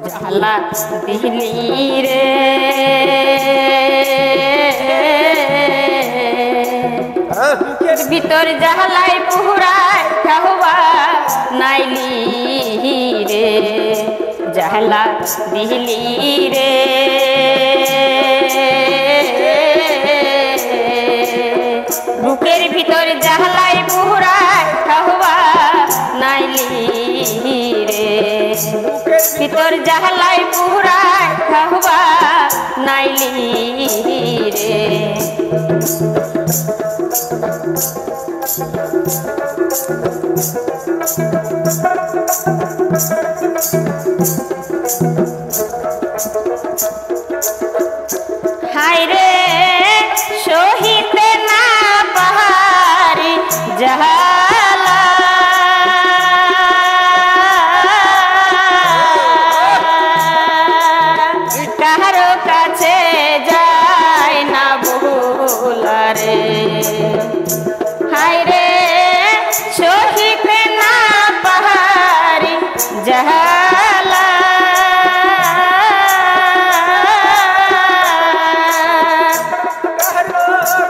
জ্বালা দিলি রে বুকের ভিতর জ্বালাই পুরায় খাওয়া নাইলি রে জ্বালা দিলি রে বুকের ভিতর জ্বালাই পুরায় খাওয়া নাইলি রে ভিতর জ্বালাই পুরায় খাওয়া নাইলি রে হায় রে সহিতে না পাহাড়ি জাহালা কারো কাছে যায় না ভোলা রে হায় রে সহিতে না পাহাড়ি জাহালা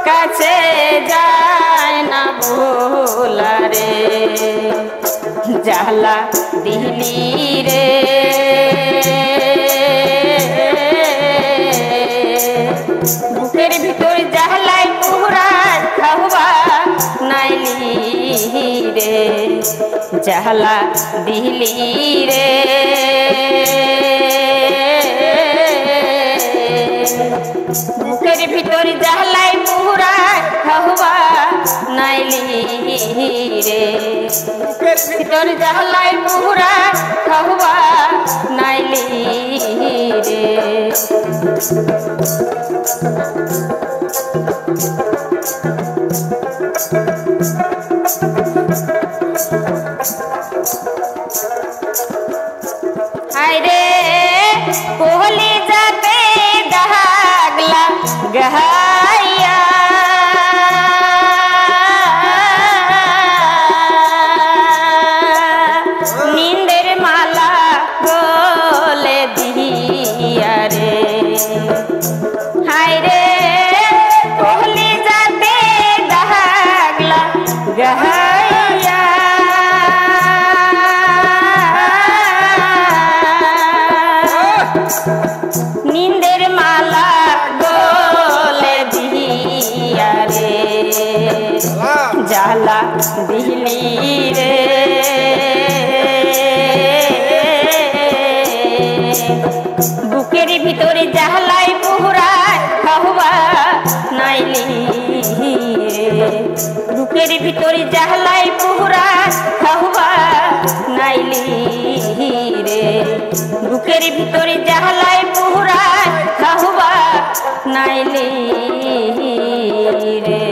কাছে যায় না ভোলা রে জ্বালা দিলি রে বুকের ভিতর জ্বালাই পুরায় খাওয়া নাইলি রে জ্বালা দিলি রে বুকের ভিতর জ্বালাই পুরায় খাওয়া নাইলি রে বুকের ভিতর জ্বালাই পুরায় খাওয়া নাইলি রে হায় রে কোহলি যাতে দাগলা গাইয়া নিন্দের মালা গলে দিয়া রে হায় রে কোহলি যাতে দাগলা গাইয়া নিন্দের মালা গলে দিয়া রে জ্বালা দিলি রে বুকের ভিতরে জ্বালাই পুরায় খাওয়া নাইলি রে বুকের ভিতরে জ্বালাই পুরায় খাওয়া নাইলি রে বুকের ভিতরে জ্বালাই পুরায় খাওয়া নাইলি রে